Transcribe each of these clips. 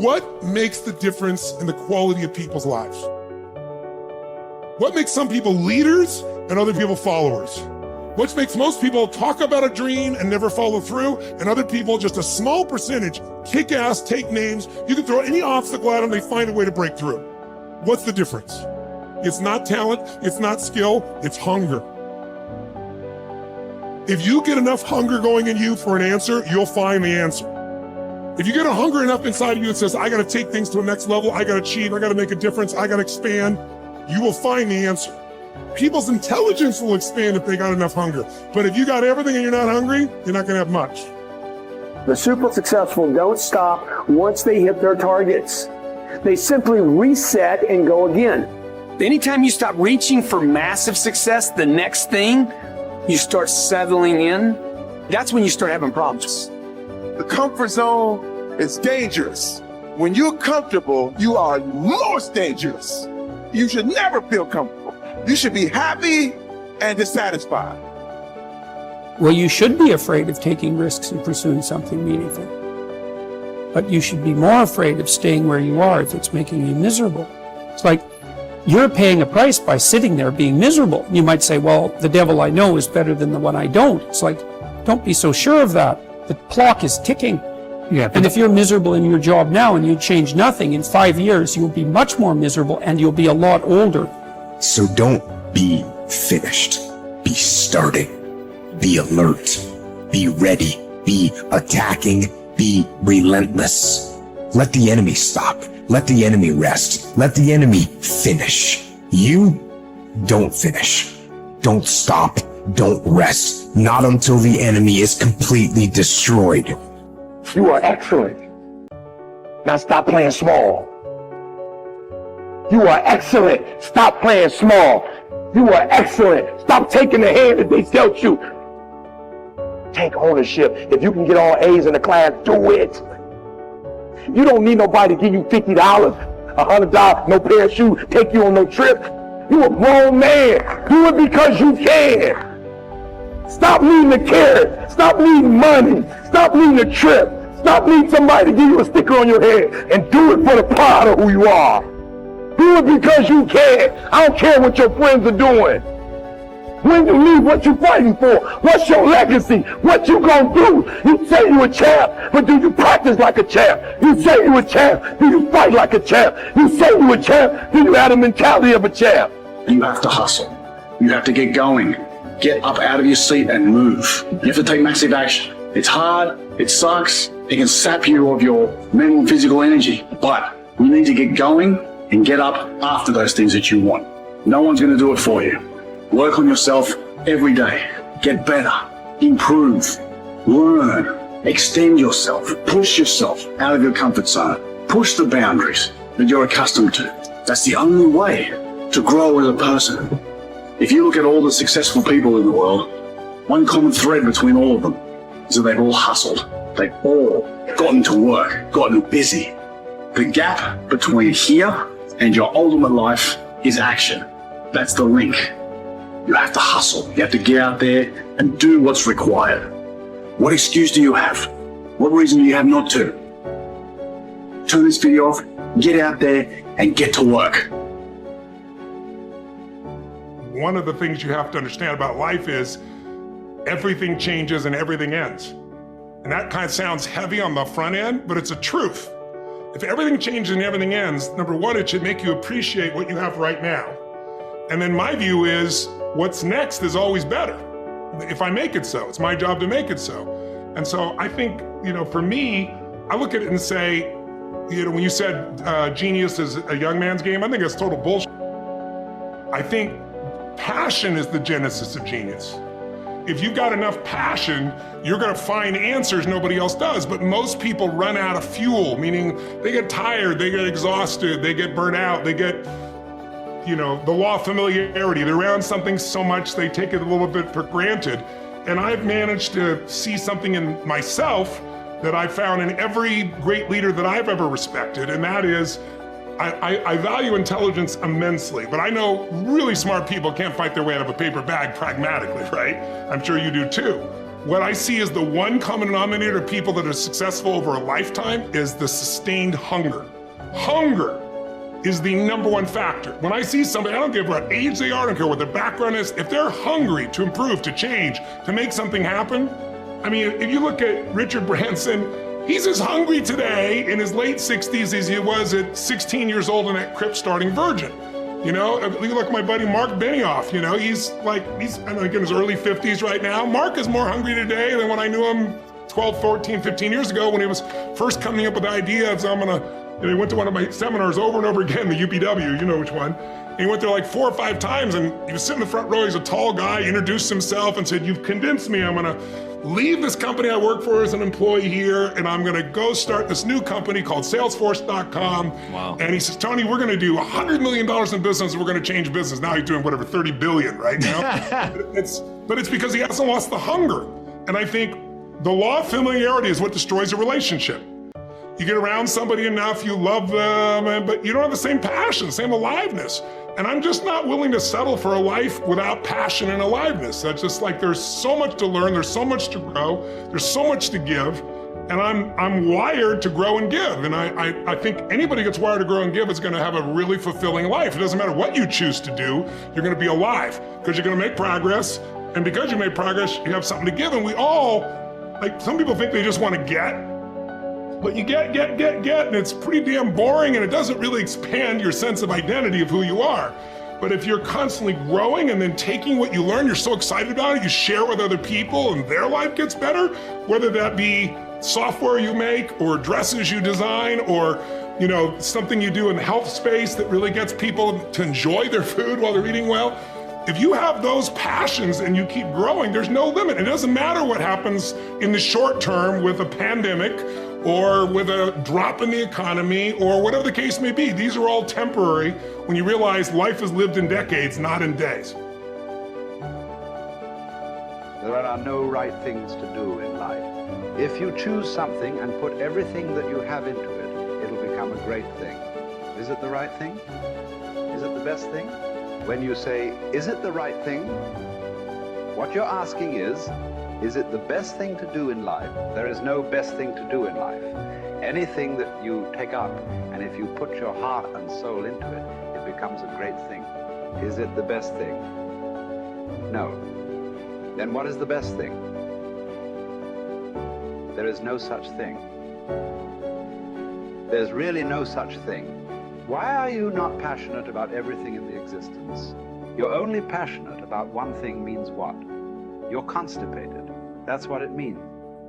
What makes the difference in the quality of people's lives? What makes some people leaders and other people followers? What makes most people talk about a dream and never follow through, and other people, just a small percentage, kick ass, take names. You can throw any obstacle at them, they find a way to break through. What's the difference? It's not talent, it's not skill, it's hunger. If you get enough hunger going in you for an answer, you'll find the answer. If you get a hunger enough inside of you that says, I gotta take things to the next level, I gotta achieve, I gotta make a difference, I gotta expand, you will find the answer. People's intelligence will expand if they got enough hunger. But if you got everything and you're not hungry, you're not gonna have much. The super successful don't stop once they hit their targets. They simply reset and go again. Anytime you stop reaching for massive success, the next thing, you start settling in, that's when you start having problems. The comfort zone is dangerous. When you're comfortable, you are most dangerous. You should never feel comfortable. You should be happy and dissatisfied. Well, you should be afraid of taking risks and pursuing something meaningful. But you should be more afraid of staying where you are if it's making you miserable. It's like you're paying a price by sitting there being miserable. You might say, well, the devil I know is better than the one I don't. It's like, don't be so sure of that. The clock is ticking. Yeah. And if you're miserable in your job now and you change nothing, in 5 years, you'll be much more miserable and you'll be a lot older. So don't be finished. Be starting. Be alert. Be ready. Be attacking. Be relentless. Let the enemy stop. Let the enemy rest. Let the enemy finish. You don't finish. Don't stop. Don't rest. Not until the enemy is completely destroyed. You are excellent. Now stop playing small. You are excellent. Stop playing small. You are excellent. Stop taking the hand that they dealt you. Take ownership. If you can get all A's in the class, do it. You don't need nobody to give you $50, $100, no pair of shoes, take you on no trip. You a grown man. Do it because you can. Stop needing a carrot. Stop needing money. Stop needing a trip. Stop needing somebody to give you a sticker on your head, and do it for the pride of who you are. Do it because you can. I don't care what your friends are doing. When you leave, what you fighting for? What's your legacy? What you gonna do? You say you a champ, but do you practice like a champ? You say you a champ, do you fight like a champ? You say you a champ, do you have the mentality of a champ? You have to hustle. You have to get going. Get up out of your seat and move. You have to take massive action. It's hard, it sucks, it can sap you of your mental and physical energy, but you need to get going and get up after those things that you want. No one's gonna do it for you. Work on yourself every day. Get better, improve, learn, extend yourself, push yourself out of your comfort zone. Push the boundaries that you're accustomed to. That's the only way to grow as a person. If you look at all the successful people in the world, one common thread between all of them is that they've all hustled. They've all gotten to work, gotten busy. The gap between here and your ultimate life is action. That's the link. You have to hustle. You have to get out there and do what's required. What excuse do you have? What reason do you have not to? Turn this video off, get out there and get to work. One of the things you have to understand about life is everything changes and everything ends. And that kind of sounds heavy on the front end, but it's a truth. If everything changes and everything ends, number one, it should make you appreciate what you have right now. And then my view is what's next is always better. If I make it so, it's my job to make it so. And so I think, for me, I look at it and say, when you said genius is a young man's game, I think that's total bullshit. I think passion is the genesis of genius. If you've got enough passion, you're gonna find answers nobody else does, but most people run out of fuel, meaning they get tired, they get exhausted, they get burnt out, they get, the law of familiarity. They're around something so much they take it a little bit for granted. And I've managed to see something in myself that I found in every great leader that I've ever respected, and that is, I value intelligence immensely, but I know really smart people can't fight their way out of a paper bag pragmatically, right? I'm sure you do too. what I see as the one common denominator of people that are successful over a lifetime is the sustained hunger. Hunger is the number one factor. When I see somebody, I don't give what age they are, I don't care what their background is, if they're hungry to improve, to change, to make something happen. I mean, if you look at Richard Branson, he's as hungry today in his late 60s as he was at 16 years old in that Crip starting Virgin. You know, you look at my buddy Mark Benioff, you know, he's I don't know, in his early 50s right now. Mark is more hungry today than when I knew him 12, 14, 15 years ago when he was first coming up with the idea of, he went to one of my seminars over and over again, the UPW, you know which one. And he went there like 4 or 5 times and he was sitting in the front row, he's a tall guy, introduced himself and said, "You've convinced me, I'm gonna leave this company I work for as an employee here, and I'm gonna go start this new company called Salesforce.com. Wow. And he says, Tony, we're gonna do $100 million in business, and we're gonna change business. Now he's doing whatever, 30 billion right now. But it's because he hasn't lost the hunger. And I think the law of familiarity is what destroys a relationship. You get around somebody enough, you love them, but you don't have the same passion, same aliveness. And I'm just not willing to settle for a life without passion and aliveness. That's just like, there's so much to learn, there's so much to grow, there's so much to give, and I'm wired to grow and give. And I think anybody gets wired to grow and give is gonna have a really fulfilling life. It doesn't matter what you choose to do, you're gonna be alive, because you're gonna make progress, and because you made progress, you have something to give. And we all, like, some people think they just wanna get, but you get, and it's pretty damn boring, and it doesn't really expand your sense of identity of who you are. But if you're constantly growing and then taking what you learn, you're so excited about it, you share with other people and their life gets better, whether that be software you make or dresses you design or, you know, something you do in the health space that really gets people to enjoy their food while they're eating well. If you have those passions and you keep growing, there's no limit. It doesn't matter what happens in the short term with a pandemic or with a drop in the economy or whatever the case may be. These are all temporary when you realize life is lived in decades, not in days. There are no right things to do in life. If you choose something and put everything that you have into it, it'll become a great thing. Is it the right thing? Is it the best thing? When you say, is it the right thing? What you're asking is it the best thing to do in life? There is no best thing to do in life. Anything that you take up, and if you put your heart and soul into it, it becomes a great thing. Is it the best thing? No. Then what is the best thing? There is no such thing. There's really no such thing. Why are you not passionate about everything in the existence? You're only passionate about one thing means what? You're constipated. That's what it means.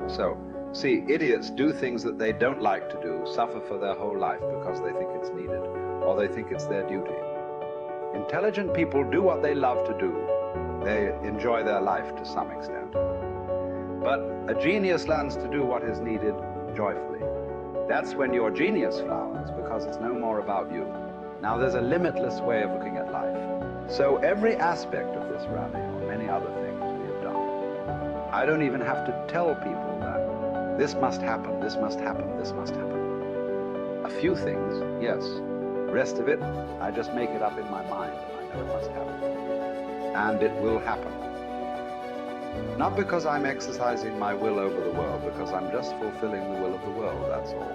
So, see, idiots do things that they don't like to do, suffer for their whole life because they think it's needed, or they think it's their duty. Intelligent people do what they love to do. They enjoy their life to some extent. But a genius learns to do what is needed joyfully. That's when your genius flowers, because it's no more about you. Now, there's a limitless way of looking at life. So every aspect of this rally, or many other things we have done, I don't even have to tell people that this must happen, this must happen, this must happen. A few things, yes. The rest of it, I just make it up in my mind, and I know it must happen. And it will happen. Not because I'm exercising my will over the world, because I'm just fulfilling the will of the world, that's all.